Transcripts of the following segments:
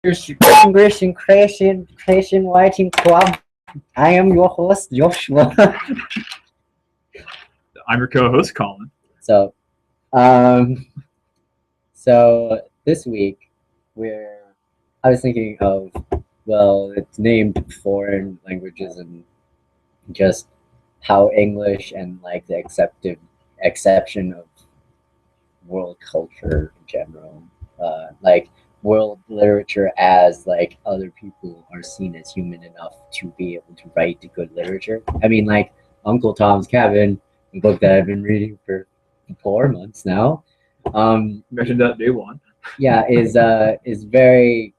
English and Creation Writing Club. I am your host, Joshua. I'm your co-host, Colin. So, um, so this week I was thinking of, well, it's named foreign languages and just how English and like the exception of world culture in general, like world literature as like other people are seen as human enough to be able to write good literature. I mean, like Uncle Tom's Cabin, a book that I've been reading for 4 months now. Mentioned that day one. Yeah, is very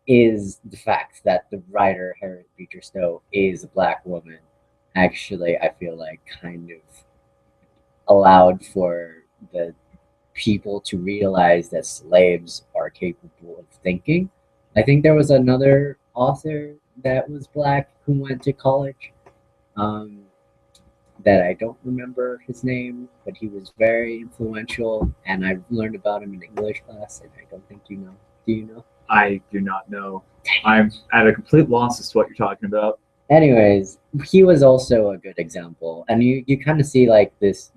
is the fact that the writer Harriet Beecher Stowe is a black woman. Actually, I feel like kind of allowed for the people to realize that slaves are capable of thinking. I think there was another author that was black who went to college, um, that I don't remember his name, but he was very influential, and I learned about him in English class, and I don't think you know. Do you know? I do not know. I'm at a complete loss as to what you're talking about. Anyways, he was also a good example, and you kind of see like this.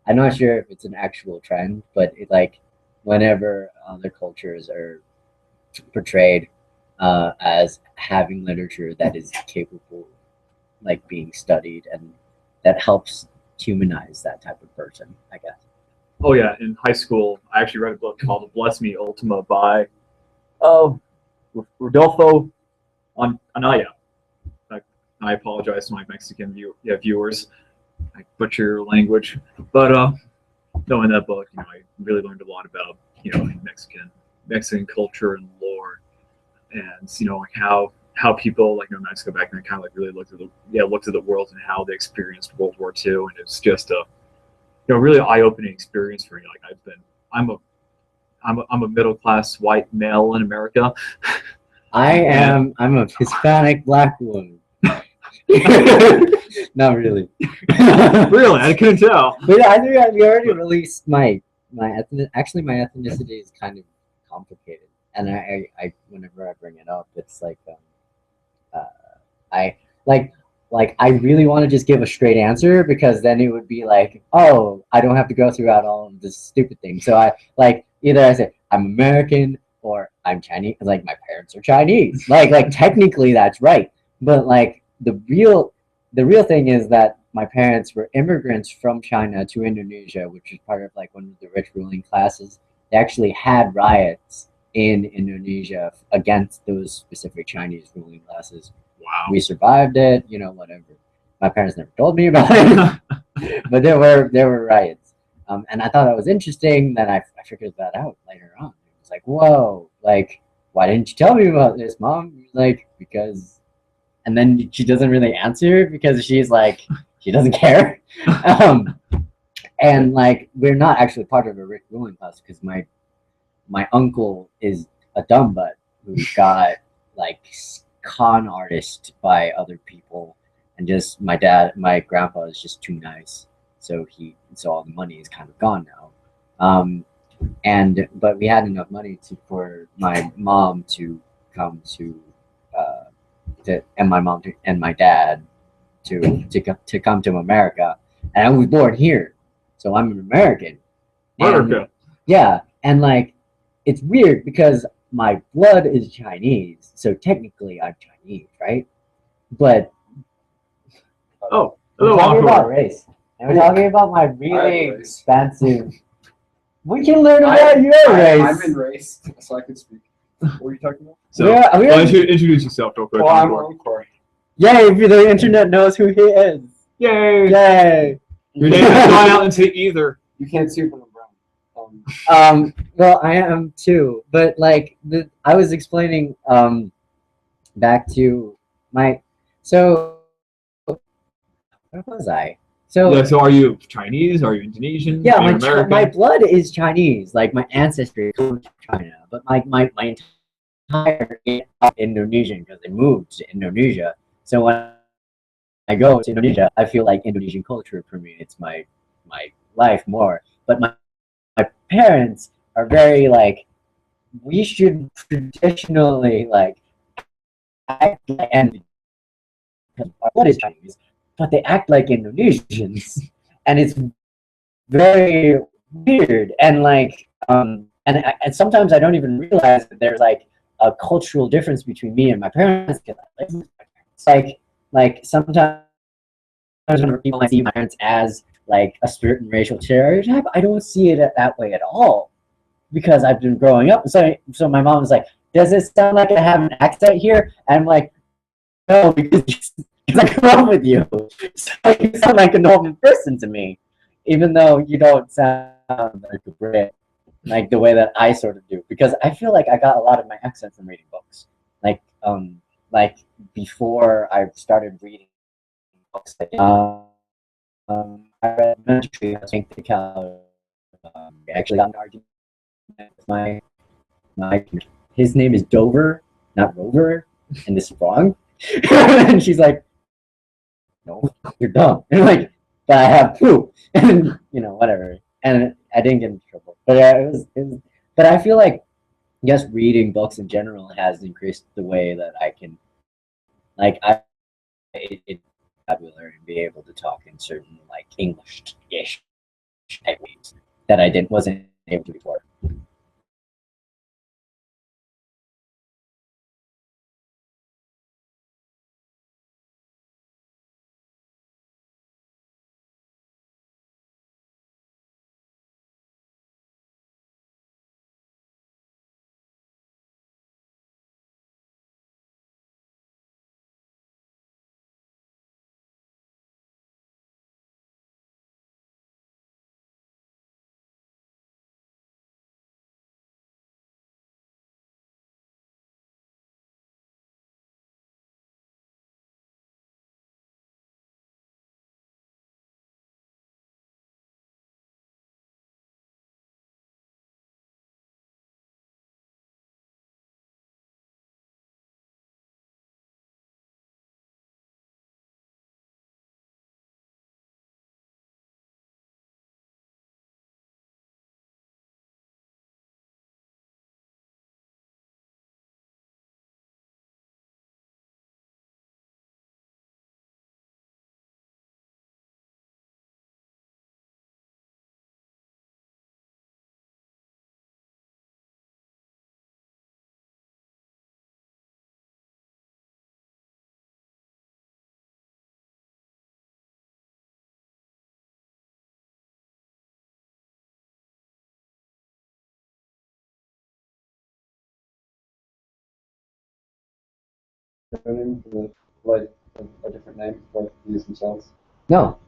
I'm not sure if it's an actual trend, but it like whenever other cultures are portrayed as having literature that is capable, like being studied, and that helps humanize that type of person, I guess. Oh yeah, in high school, I actually read a book called Bless Me Ultima by oh Rodolfo Anaya. I apologize to my Mexican viewers. I butcher your language, but no, in that book, I really learned a lot about Mexican culture and lore, and like how people like Mexico back then kind of like really looked at the world and how they experienced World War II, and it's just a really eye-opening experience for me. Like I'm a middle class white male in America. I'm a Hispanic black woman. Not really. Really, I couldn't tell. But I think we already released my actually my ethnicity is kind of complicated, and I whenever I bring it up, it's like I like I really want to just give a straight answer, because then it would be like, oh, I don't have to go throughout all of this stupid thing. So I like either I say I'm American or I'm Chinese. Like my parents are Chinese. Like technically that's right, but like the real thing is that my parents were immigrants from China to Indonesia, which is part of like one of the rich ruling classes. They actually had riots in Indonesia against those specific Chinese ruling classes. Wow. We survived it, whatever. My parents never told me about it, but there were riots, and I thought that was interesting. Then I figured that out later on. It was like, whoa, like why didn't you tell me about this, Mom? Like because. And then she doesn't really answer because she's like, she doesn't care. And like, we're not actually part of a rich ruling class, because my uncle is a dumb butt who got like con artist by other people, and just my grandpa is just too nice, so all the money is kind of gone now. But we had enough money for my mom to come to. And my mom and my dad to come to America, and I was born here, so I'm an American. America. Yeah, and like it's weird because my blood is Chinese, so technically I'm Chinese, right? But we're talking about race, and we're talking about my really expansive. We can learn about your race. I'm in race, so I can speak. What are you talking about? So, introduce yourself real quick. Oh, I'm Encore. Yay! The internet knows who he is. Yay! Yay! Your name is not out into either. You can't see when I'm brown. Well, I am too, but like I was explaining back to my where was I? So are you Chinese? Are you Indonesian? Yeah, are you my blood is Chinese. Like my ancestry comes from China, but my entire Indonesian, because I moved to Indonesia. So when I go to Indonesia, I feel like Indonesian culture permeates my life more. But my parents are very like we should traditionally like act like, and what is Chinese, but they act like Indonesians, and it's very weird. And like and sometimes I don't even realize that there's like a cultural difference between me and my parents. It's like sometimes when people see my parents as like a certain racial stereotype, I don't see it that way at all because I've been growing up. So my mom was like, "Does it sound like I have an accent here?" And I'm like, "No, because I grew up with you, so you sound like a normal person to me, even though you don't sound like a Brit, like the way that I sort of do." Because I feel like I got a lot of my accent from reading books, like before I started reading books. I read Elementary, I think the Cal. I actually got an argument with my his name is Dover, not Rover, and this is wrong. And she's like, "No, you're dumb." And I'm like, "But I have proof." And whatever. And I didn't get into trouble. But yeah, it was. But I feel like, yes, reading books in general has increased the way that I can, like, it vocabulary and be able to talk in certain like English-ish type ways that I wasn't able to before. Their name for the, like a different name for these themselves. No,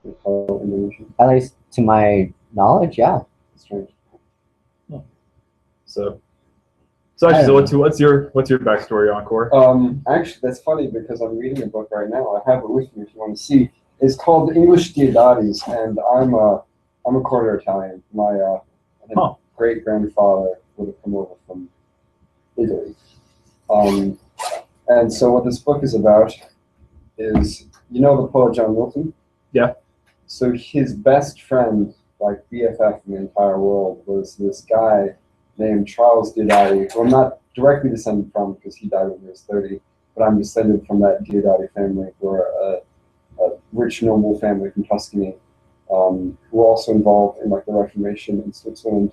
They call it Indonesian. at least to my knowledge, yeah. It's strange. So actually, so what's your backstory, Encore? Actually, that's funny because I'm reading a book right now. I have it with me if you want to see. It's called English Diodati, and I'm a quarter Italian. My I think great grandfather would have come over from Italy. And so what this book is about is, the poet John Milton? Yeah. So his best friend, like BFF in the entire world, was this guy named Charles Diodati, who I'm not directly descended from because he died when he was 30, but I'm descended from that Diodati family, who are a rich noble family from Tuscany, who were also involved in like the Reformation in Switzerland.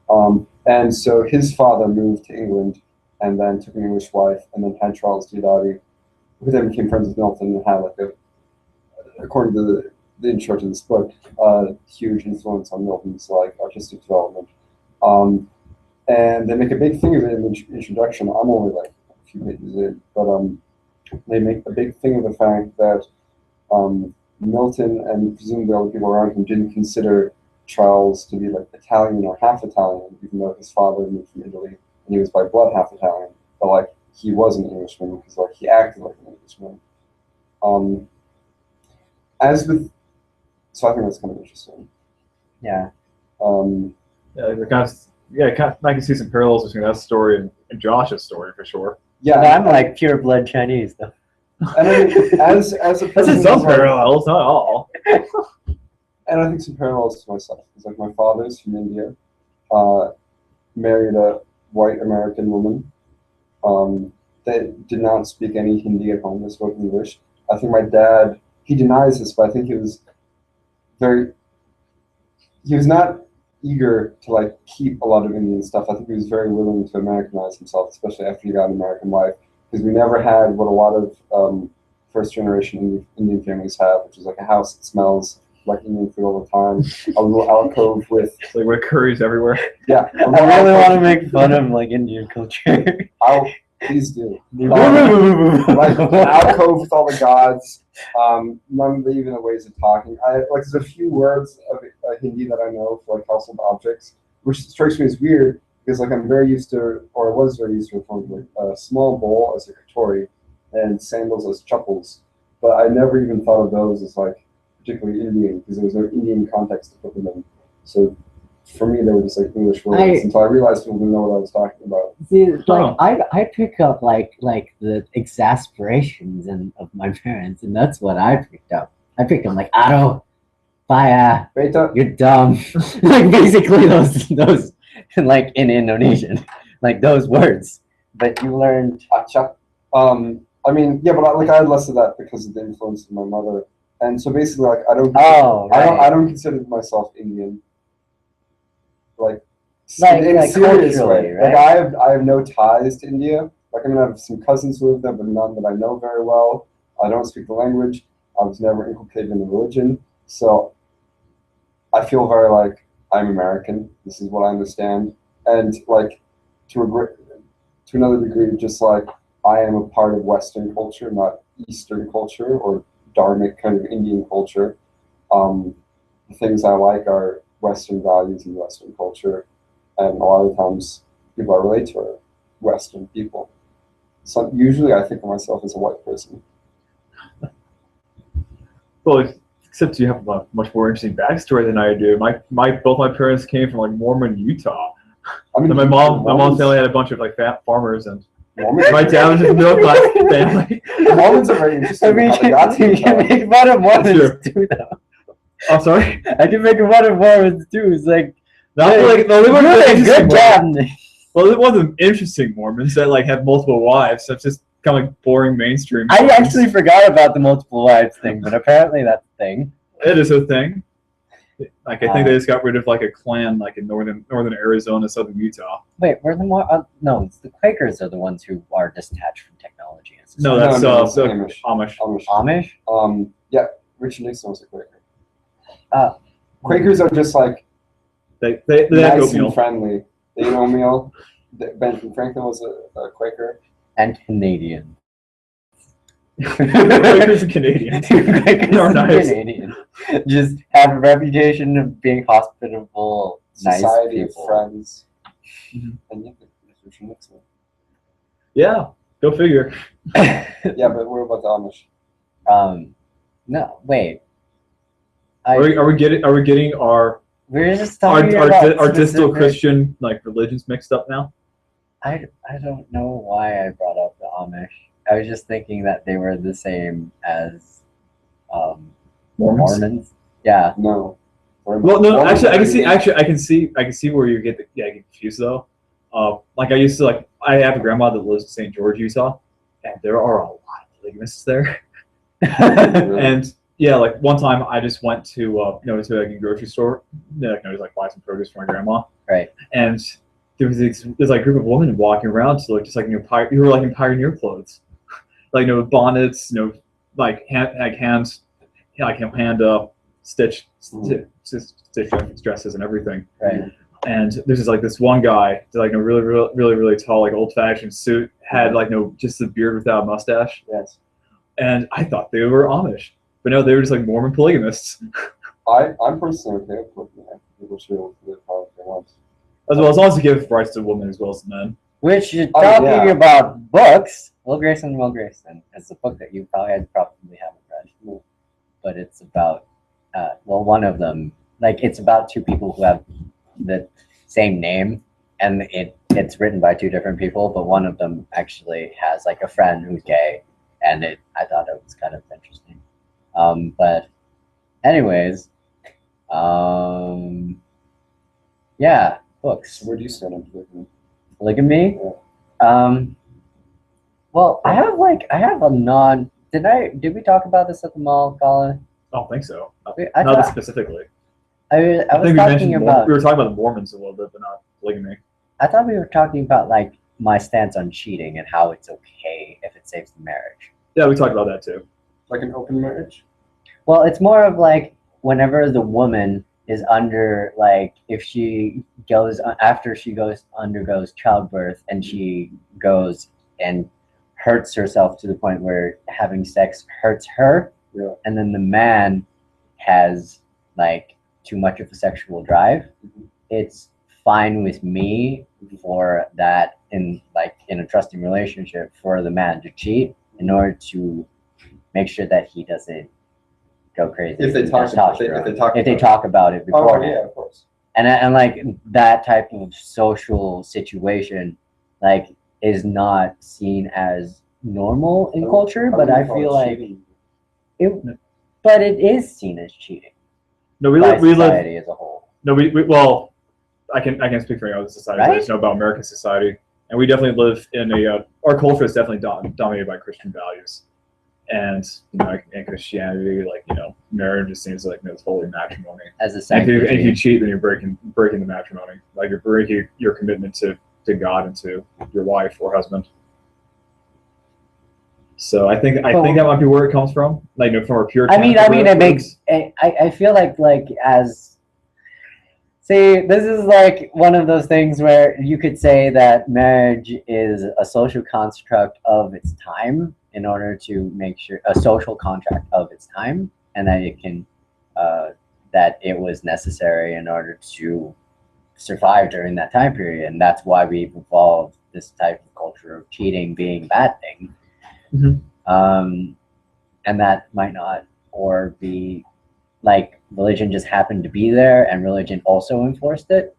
And so his father moved to England and then took an English wife and then had Charles Diodati, who then became friends with Milton and had like according to the intro to this book, huge influence on Milton's like artistic development. And they make a big thing of it in the introduction. I'm only like a few pages in, but they make a big thing of the fact that Milton and presumably other people around him didn't consider Charles to be like Italian or half Italian, even though his father moved from Italy and he was by blood half Italian. But like he was an Englishman because like he acted like an Englishman. So I think that's kind of interesting. Yeah. I can see some parallels between that story and Josh's story for sure. Yeah, I'm like pure blood Chinese though. And I mean, as a person, That's some parallels, not all. And I think some parallels to myself. It's like my father's from India, married a white American woman. They did not speak any Hindi at home. They spoke English. I think my dad, he denies this, but I think very, he was not eager to like keep a lot of Indian stuff. I think he was very willing to Americanize himself, especially after he got an American wife, because we never had what a lot of first generation Indian families have, which is like a house that smells like Indian food all the time, a little alcove with It's like with curries everywhere. yeah. I really want to make fun of like Indian culture. Please do. Like an alcove with all the gods. None of even the ways of talking. There's a few words of Hindi that I know for like household objects, which strikes me as weird because like I'm very used to, or I was very used to, like a small bowl as a katori and sandals as chappals, but I never even thought of those as like particularly Indian because there was no Indian context to put them in. So for me, they were just like English words until I realized people didn't know what I was talking about. See, like I pick up like the exasperations of my parents, and that's what I picked up. I picked up like Aro, Paya, Beta, you're dumb. Like basically those like in Indonesian, like those words. But you learned acha. I mean, yeah, but I had less of that because of the influence of my mother, and so basically, like I don't consider myself Indian. Like in a serious way. Right? Like I have no ties to India. Like I mean, I have some cousins who live there, but none that I know very well. I don't speak the language. I was never inculcated in the religion, so I feel very like I'm American. This is what I understand, and like to another degree, just like I am a part of Western culture, not Eastern culture or Dharmic kind of Indian culture. The things I like are Western values and Western culture, and a lot of times people I relate to are Western people. So usually I think of myself as a white person. Well, except you have a much more interesting backstory than I do. Both my parents came from like Mormon, Utah. I mean, my mom's family had a bunch of like fat farmers, and my dad was just a middle class family. Mormons are very interesting. I mean, you can make fun of Mormons too, though. I'm sorry. I can make fun of Mormons too. It's like good job. Well, it wasn't interesting Mormons that like have multiple wives. So it's just kind of like boring mainstream. I actually forgot about the multiple wives thing, but apparently that's a thing. It is a thing. Like I think they just got rid of like a clan like in northern Arizona, southern Utah. Wait, we're the more no, it's the Quakers are the ones who are detached from technology. No, that's Amish. Amish. Yeah, Richard Nixon was a Quaker. Quakers are just like they nice and friendly. They eat oatmeal. Benjamin Franklin was a Quaker. And Canadian. Quakers are Canadian. Quakers are Canadian. Just have a reputation of being hospitable, Society nice of people. friends. Mm-hmm. And yeah, Richard Nixon. Yeah, go figure. Yeah, but what about the Amish? No, wait. Are we getting our we're just talking our distal Christian like religions mixed up now? I don't know why I brought up the Amish. I was just thinking that they were the same as Mormons. Yeah. No. Well, no. Actually, I can see where you get confused though. Like I used to like I have a grandma that lives in St. George, Utah, and there are a lot of polygamists there. And yeah, like one time I just went to to like a grocery store, like buy some produce for my grandma. Right. And there was this like group of women walking around, so like just like you were like in pioneer clothes, like bonnets, like hand stitch dresses and everything. Right. And there's this one guy, like really tall, like old fashioned suit, had like just a beard without a mustache. Yes. And I thought they were Amish, but no, they were just like Mormon polygamists. I'm personally okay with looking at people should live how they want. As long as you give rights to women as well as men. Which you're talking about books. Will Grayson is a book that you probably haven't read, but it's about one of them. Like it's about two people who have the same name, and it's written by two different people, but one of them actually has like a friend who's gay, and I thought it was kind of interesting. But anyways, yeah, books. Where do you stand on polygamy? polygamy. Well, I have a non. Did we talk about this at the mall, Colin? I don't think so. I Not thought specifically. I was I think we talking mentioned about. we were talking about the Mormons a little bit, but not polygamy. I thought we were talking about like my stance on cheating and how it's okay if it saves the marriage. Yeah, we talked about that too. Like an open marriage? Well, it's more of like whenever the woman is under, like, if she goes after she undergoes childbirth and she goes and hurts herself to the point where having sex hurts her, Yeah. and then the man has like too much of a sexual drive, it's fine with me for that in a trusting relationship for the man to cheat in order to make sure that he doesn't go crazy. If they with talk testosterone. if they If they talk about it Oh beforehand. yeah, of course. And like that type of social situation like is not seen as normal in culture, but I feel like it is seen as cheating No, by we live. society as a whole. No, we well, I can speak for any other society. I Right? just know about American society, and we definitely live in our culture is definitely dominated by Christian values, and and Christianity, marriage just seems like it's holy matrimony. As a And if you sanctity. cheat, then you're breaking the matrimony. Like you're breaking your commitment to God and to your wife or husband. So I think that might be where it comes from, from our pure. I mean, it makes. I feel like as. See, this is like one of those things where you could say that marriage is a social construct of its time in order to make sure a social contract of its time, and that it can, that it was necessary in order to survive during that time period, and that's why we've evolved this type of culture of cheating being a bad thing. Mhm. And that might not, or be like religion just happened to be there and religion also enforced it,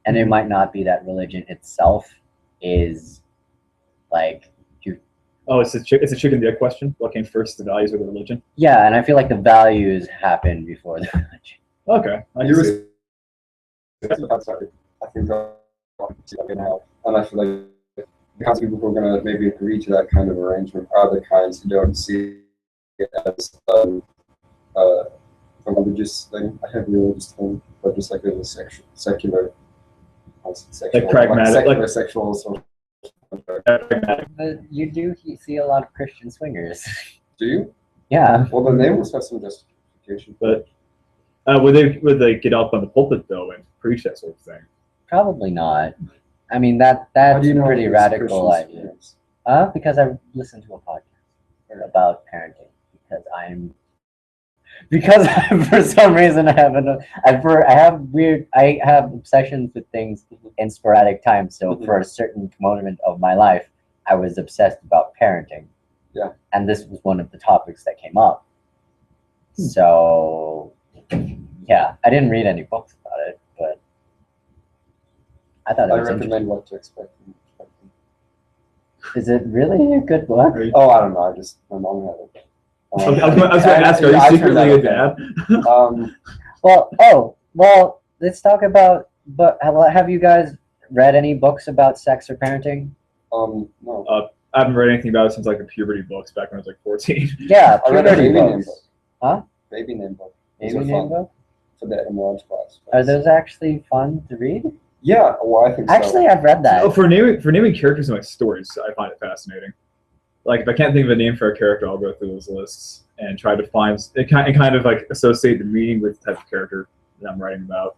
and it might not be that religion itself is like Oh, it's a chicken and the egg question. What came first, the values or the religion? yeah, and I feel like the values happened before the religion. Okay, I You can were see. I'm sorry. I think I'll see that now. And I feel like the kinds of people who are going to maybe agree to that kind of arrangement are the kinds who don't see it as a religious thing. I have a religious thing, but just like as a secular, Pragmatic, secular sexual social. But you do see a lot of Christian swingers. Do you? Yeah. Well, then they must have some justification. But would they get up on the pulpit though and preach that sort of thing? Probably not. I mean that's How do you a know pretty if it's radical Christian idea. swingers? Because I listened to a podcast about parenting because for some reason I have obsessions with things in sporadic times. So for a certain moment of my life, I was obsessed about parenting. Yeah. And this was one of the topics that came up. So yeah, I didn't read any books about it, but I thought it I was interesting. recommend What to Expect. Is it really a good book? Oh, I don't know. My mom had it. I was going to ask, are you secretly a dad? Well, let's talk about. But have you guys read any books about sex or parenting? No. I haven't read anything about it since the puberty books back when I was 14. Yeah, I read a puberty baby name books. book. Huh? Baby name book. Those Baby are name fun book? for the MLH class. Are those actually fun to read? Yeah, well, I think so. Actually, I've read that. Oh, for naming characters in stories, I find it fascinating. Like if I can't think of a name for a character, I'll go through those lists and try to find it. Kind of associate the meaning with the type of character that I'm writing about.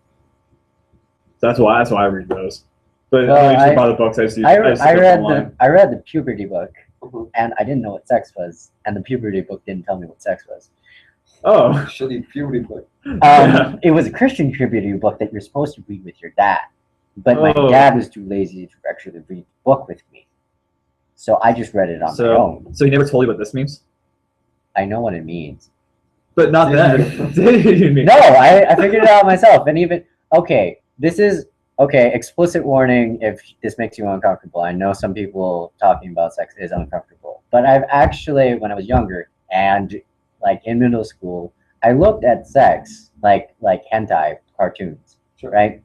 So that's why I read those. But Well, usually by the books I see. I just read look online. I read the puberty book, Mhm. and I didn't know what sex was, and the puberty book didn't tell me what sex was. Oh. Shitty puberty book. Yeah. It was a Christian puberty book that you're supposed to read with your dad, but my Oh. dad was too lazy to actually read the book with me, so I just read it on my own. So he never told you what this means? I know what it means. But not Did that. you? Did you mean? No, I figured it out myself, and even this is explicit warning if this makes you uncomfortable. I know some people talking about sex is uncomfortable, but I've actually, when I was younger and in middle school, I looked at sex like hentai cartoons, Sure. right?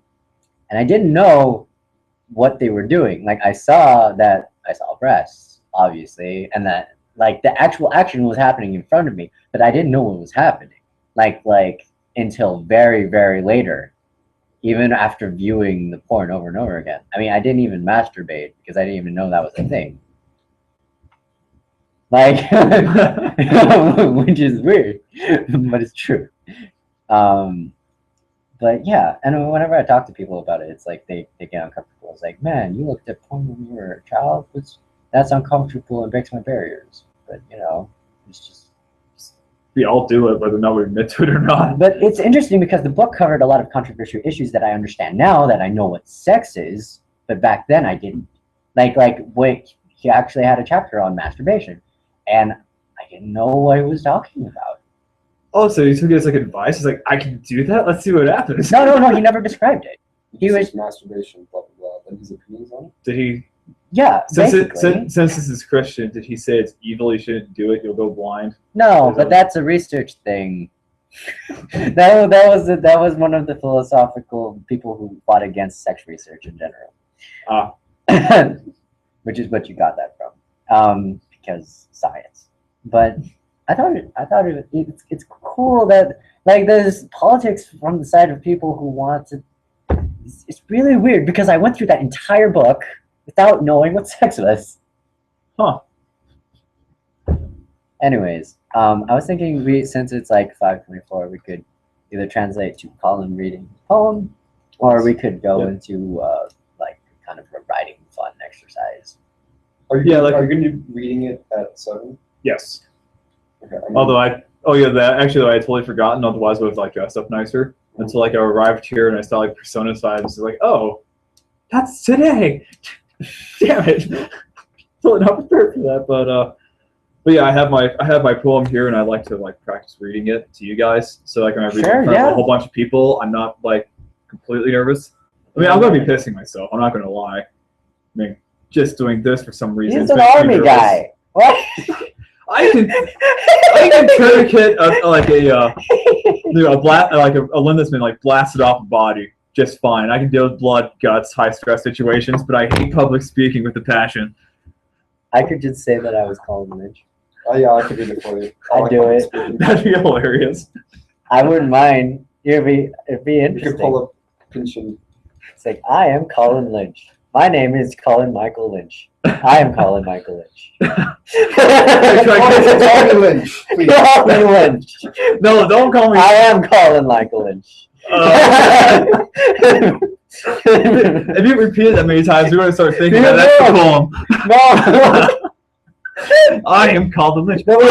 And I didn't know what they were doing. Like I saw breasts, obviously, and that like the actual action was happening in front of me, but I didn't know what was happening. Like until very, very later, even after viewing the porn over and over again. I mean, I didn't even masturbate because I didn't even know that was a thing. Like, which is weird, but it's true. But yeah, and whenever I talk to people about it, it's like they get uncomfortable. It's like, man, you looked at porn when you were a child. That's uncomfortable and breaks my barriers. But you know, it's just. We all do it, whether or not we admit to it or not. But it's interesting because the book covered a lot of controversial issues that I understand now that I know what sex is, but back then I didn't. Like wait, he actually had a chapter on masturbation, and I didn't know what he was talking about. Oh, so he took it as like advice. He's like, I can do that. Let's see what happens. No. He never described it. He was masturbation, blah blah blah. And his opinions on it. Did he? Yeah, since this is Christian, did he say it's evil? You shouldn't do it. You'll go blind. No, but that's a research thing. that was one of the philosophical people who fought against sex research in general. Which is what you got that from, because science. But I thought it's cool that like there's politics from the side of people who want to. It's really weird because I went through that entire book without knowing what sex was. Huh. Anyways, I was thinking since it's like 5:24, we could either translate to Colin reading the poem, or we could go into like kind of a writing fun exercise. Are you going to be reading it at 7? Yes. Okay. Although I had totally forgotten. Otherwise, I would have like dressed up nicer. Until like I arrived here and I saw like Persona 5. It's like, oh, that's today. Damn it. Totally not prepared for that. But yeah, I have my poem here, and I like to like practice reading it to you guys. So like when I read it in front of a whole bunch of people, I'm not like completely nervous. I mean, I'm gonna be pissing myself. I'm not gonna lie. I mean, just doing this for some reason. He's an army guy. What? I can tourniquet a limb that's been like blasted off a body just fine. I can deal with blood, guts, high stress situations, but I hate public speaking with a passion. I could just say that I was Colin Lynch. Oh yeah, I could read it for you. I'd do it. That'd be hilarious. I wouldn't mind. It'd be interesting. You could pull up pension. It's like, I am Colin Lynch. My name is Colin Michael Lynch. I am Colin Michael Lynch. Colin Lynch. Please. Colin Lynch. No, don't call me. I am Colin Michael Lynch. If you repeat it that many times, we're going to start thinking that that's the poem. No. I am Colin Lynch. Then we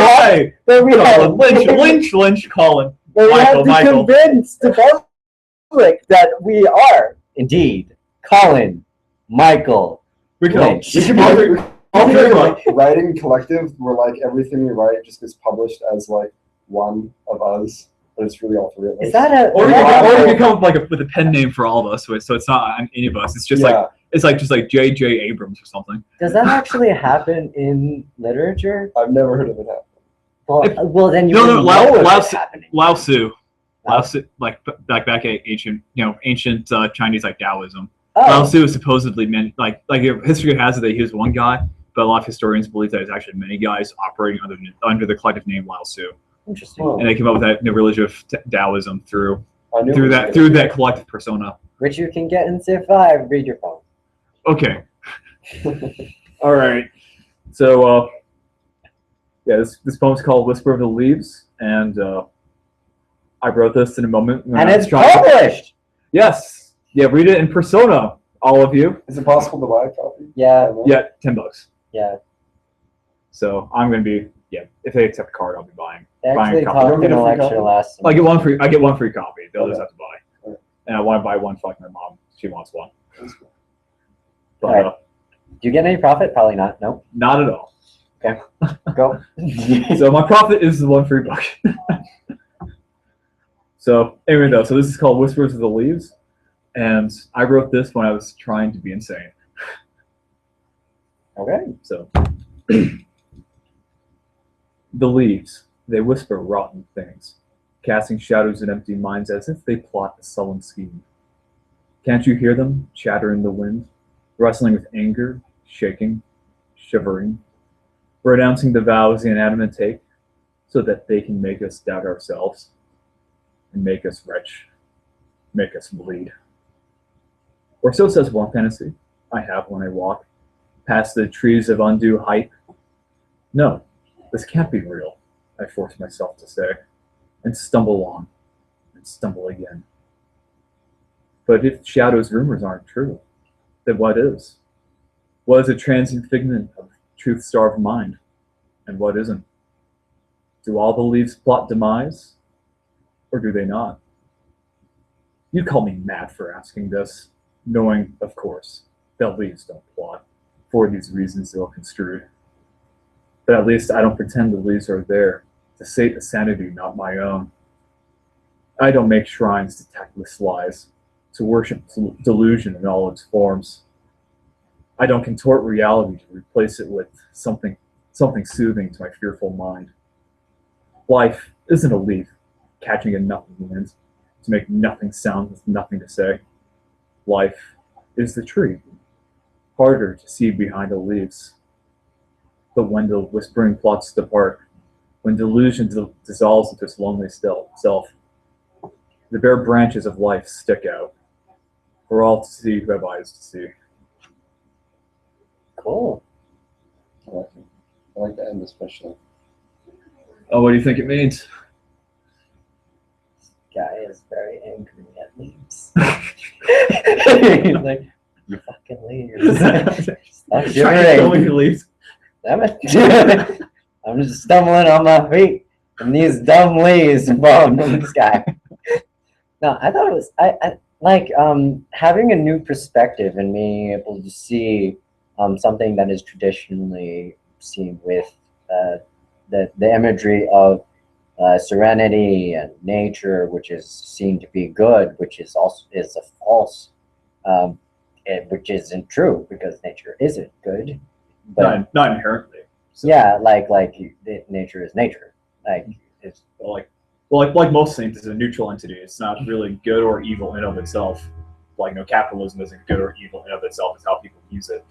Colin Lynch, Colin. Then we have to Michael. convince the public that we are indeed Colin Michael Lynch. We should like writing collective where like everything we write just gets published as like one of us, but it's really all three of us. Is that a? Or you can come up like with a pen name for all of us, so it's not any of us. It's just just like J.J. Abrams or something. Does that actually happen in literature? I've never heard of it happen. Well, then you know what's happening. Lao Tzu, like back at ancient Chinese like Taoism. Oh. Lao Tzu was supposedly meant like history has it that he was one guy, but a lot of historians believe that it's actually many guys operating under the collective name Lao Tzu. Interesting. And they came up with that religion of Taoism through that collective persona. Which you can get in Civ 5. Read your phone. Okay. All right. So this poem's called "Whisper of the Leaves," and I wrote this in a moment. And it's published. Yes. Yeah, read it in persona, all of you. Is it possible to buy a copy? Yeah. Yeah, $10. Yeah. So I'm gonna be if they accept card, I'll be buying They a actually copy. talked in a lecture last I get one free copy. They'll just have to buy. Okay. And I want to buy one for like my mom. She wants one. But All right. Do you get any profit? Probably not. Nope. Not at all. Okay. Go. So my profit is the one free book. So anyway, though, so this is called "Whispers of the Leaves," and I wrote this when I was trying to be insane. Okay. So the leaves, they whisper rotten things, casting shadows in empty minds as if they plot a sullen scheme. Can't you hear them chatter in the wind? wrestling with anger, shaking, shivering, renouncing the vows the inanimate take so that they can make us doubt ourselves and make us wretch, make us bleed. Or so says one fantasy I have when I walk past the trees of undue height. No, this can't be real, I force myself to say, and stumble on, and stumble again. But if Shadow's rumors aren't true, then what is? What is a transient figment of truth-starved mind, and what isn't? Do all the leaves plot demise, or do they not? You'd call me mad for asking this, knowing, of course, that leaves don't plot, for these reasons ill-construed. But at least I don't pretend the leaves are there to sate a sanity not my own. I don't make shrines to tactless lies, to worship delusion in all its forms. I don't contort reality to replace it with something soothing to my fearful mind. Life isn't a leaf catching a nothing wind to make nothing sound with nothing to say. Life is the tree, harder to see behind the leaves. But when the whispering plots depart, when delusion dissolves into its lonely self, the bare branches of life stick out for all to see who have eyes to see. Cool. I like it. I like the end especially. Oh, what do you think it means? Guy is very angry at leaves. He's like, you fucking leaves. Stop Trying to kill me, shivering. leaves. Damn it. I'm just stumbling on my feet. And these dumb leaves falling from the sky. No, I thought it was I like having a new perspective and being able to see something that is traditionally seen with the imagery of serenity and nature, which is seen to be good, which is also is a false, which isn't true because nature isn't good. But Not inherently. So, yeah, nature is nature. Like it's like most things, it's a neutral entity. It's not really good or evil in of itself. Like, no, capitalism isn't good or evil in of itself. It's how people use it,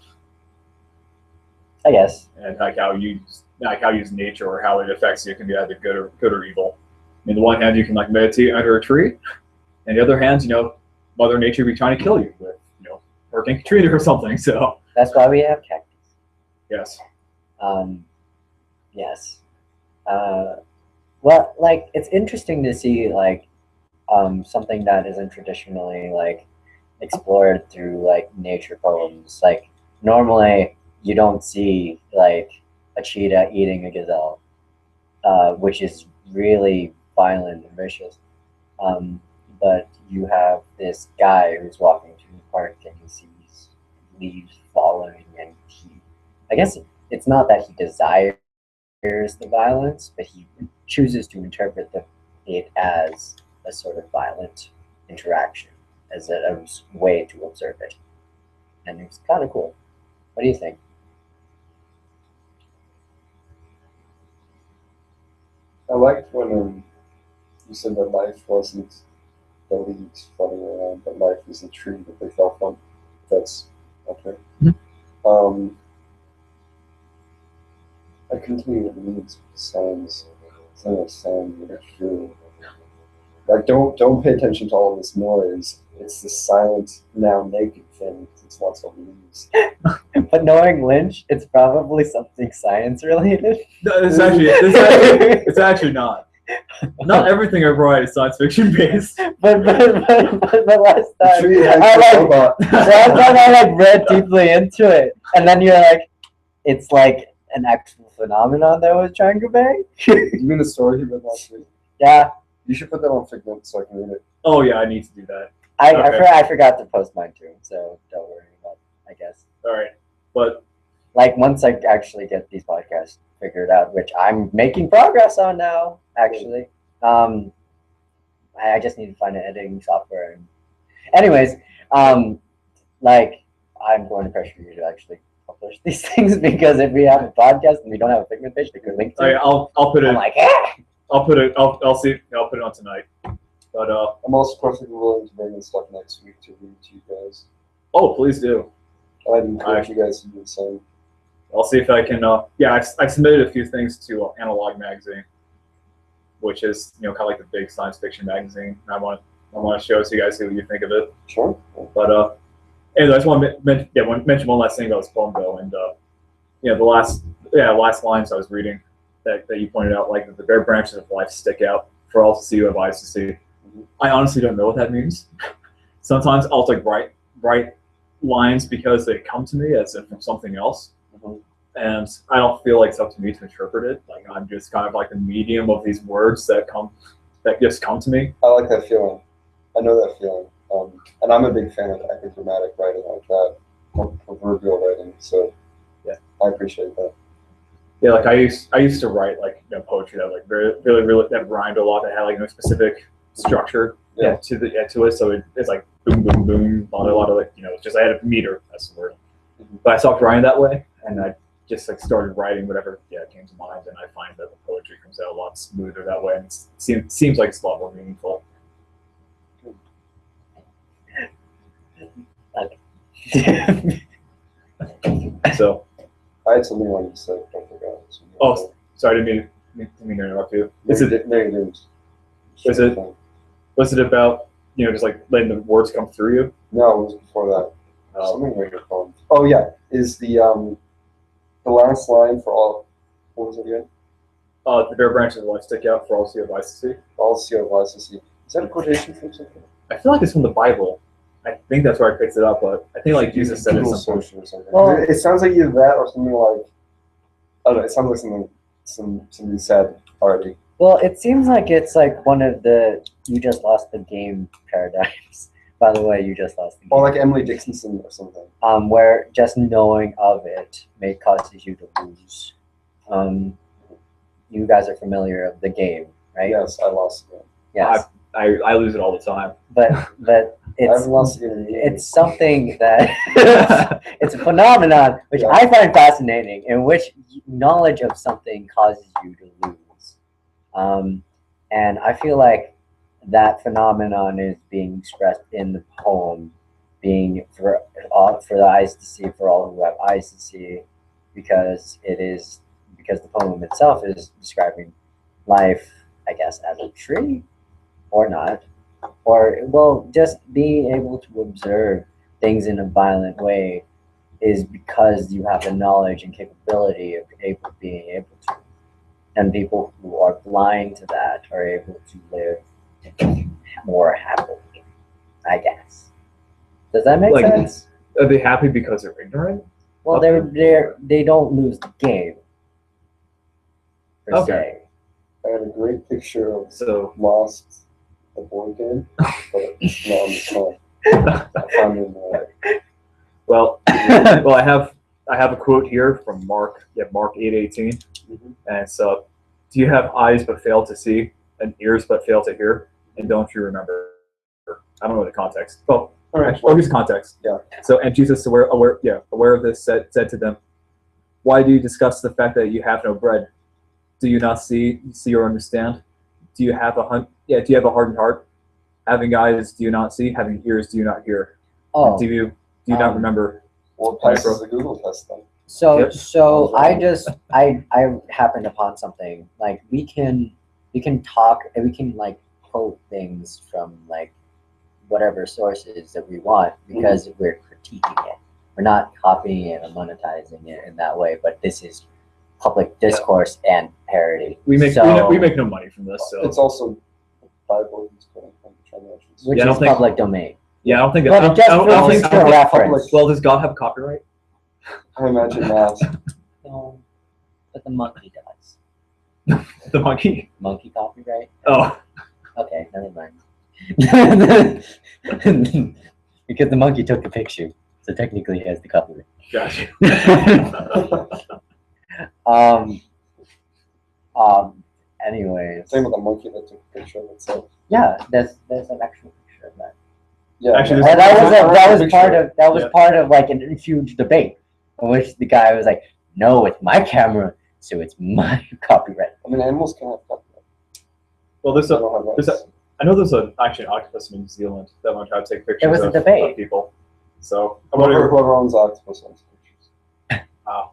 I guess. and how you use nature or how it affects you. It can be either good or evil. I mean, the one hand you can meditate under a tree, and the other hand, Mother Nature be trying to kill you with Hurricane Katrina or something. So That's why we have cactus. yes. Yes. Well, it's interesting to see something that isn't traditionally explored through nature poems. Normally you don't see a cheetah eating a gazelle, which is really violent and vicious. But you have this guy who's walking through the park and he sees leaves falling, and I guess it's not that he desires the violence, but he chooses to interpret it as a sort of violent interaction, as a way to observe it. And it's kind of cool. What do you think? I liked when you said that life wasn't the leaves floating around, but life is a tree that they fell from. That's okay. Mhm. I continue with leaves with sounds. Some of the sounds that are true. Don't pay attention to all this noise. It's the silent, now naked thing. It's lots of leaves. But knowing Lynch, it's probably something science related. No, it's actually not. Not everything I write is science fiction based. But last time Tree I has a robot. I read deeply into it, and then you're like, it's an actual phenomenon that was trying to convey. You mean the story he read last week? Yeah, You should put that on Figment so I can read it. Oh yeah, I need to do that. I I forgot to post mine too, so don't worry about it, I guess. All right, but Once I actually get these podcasts figured out, which I'm making progress on now, actually. I just need to find an editing software. Anyways, I'm going to pressure you to actually publish these things, because if we have a podcast and we don't have a Figment page, they could link to. I'll put it. I'm yeah. I'll put it. I'll see. I'll put it on tonight. But I'm also perfectly willing to bring in stuff next week to read to you guys. oh, please do. I'd encourage you guys to do the same. I'll see if I can. I submitted a few things to Analog Magazine, which is kind of like the big science fiction magazine. I want to show it to you guys, see what you think of it. Sure. But anyway, I just want to mention one last thing about this poem though, and the last lines I was reading that you pointed out, like the bare branches of life stick out for all to see who have eyes to see. I honestly don't know what that means. Sometimes I'll like write lines because they come to me as if from something else, and I don't feel like it's up to me to interpret it. Like I'm just kind of like the medium of these words that just come to me. I like that feeling. I know that feeling. And I'm a big fan of epigrammatic writing like that, proverbial writing. So yeah, I appreciate that. Yeah, like I used to write like poetry that like really that rhymed a lot, that had like no specific structure to it. So it's like boom boom boom, a lot of like just I had a meter, that's the word. But I stopped writing that way, and I just like started writing whatever came to mind, and I find that the poetry comes out a lot smoother that way, and it seems like it's a lot more meaningful. So I had something I wanted to say, but I forgot. Oh, sorry, I didn't mean to interrupt you. Was it about just like letting the words come through you? No, it was before that. Something like your poem. Oh yeah, is the last line for all? What was it again? The bare branches of life stick out for all to see have eyes to see. All to see have eyes to see. Is that a quotation from something? I feel like it's from the Bible. I think that's where I picked it up, but I think like Jesus said it or something. Well, it sounds like either that or something like, I don't know, it sounds like something said already. Well, it seems like it's like one of the "you just lost the game" paradigms. By the way, you just lost the game. Or like Emily Dickinson or something. Where just knowing of it causes you to lose. You guys are familiar of the game, right? Yes, I lost the game. Yes. I lose it all the time. But it's it's something that it's a phenomenon which I find fascinating, in which knowledge of something causes you to lose. And I feel like that phenomenon is being expressed in the poem, being for the eyes to see, for all who have eyes to see, because the poem itself is describing life, I guess, as a tree. Or not, or well, just being able to observe things in a violent way is because you have the knowledge and capability of being able to. And people who are blind to that are able to live more happily, I guess. Does that make sense? Are they happy because they're ignorant? Well, they don't lose the game. Per se. I had a great picture of Lost. The board game, but it's not on the phone. I found it in the Well, I have a quote here from Mark 8:18, and it's do you have eyes but fail to see, and ears but fail to hear, and don't you remember? I don't know the context. Oh, all right. Well, here's context. Yeah. So, and Jesus, aware of this, said to them, "Why do you discuss the fact that you have no bread? Do you not see or understand? Do you have a hardened heart? Having eyes, do you not see? Having ears, do you not hear? Oh, do you not remember?" Well, passes the Google test then. So I happened upon something like we can talk and we can like quote things from like whatever sources that we want because we're critiquing it. We're not copying it and monetizing it in that way, but this is public discourse and parody. We make no money from this, so it's also Bible which is public domain. Yeah, I don't think. Reference. Well, does God have copyright? I imagine not. No, but the monkey does. The monkey? Monkey copyright? Oh. Okay, never mind. Because the monkey took the picture, so technically he has the copyright. Gotcha. Anyways. Same with the monkey that took a picture of itself. Yeah, there's an actual picture of that. Yeah, actually, that was part of like a huge debate in which the guy was like, "No, it's my camera, so it's my copyright." I mean, animals can have copyright. Well, I know there's actually an octopus in New Zealand that won't try to take pictures It was a debate. of people. So I wonder. Whoever owns Octopus owns pictures. Oh.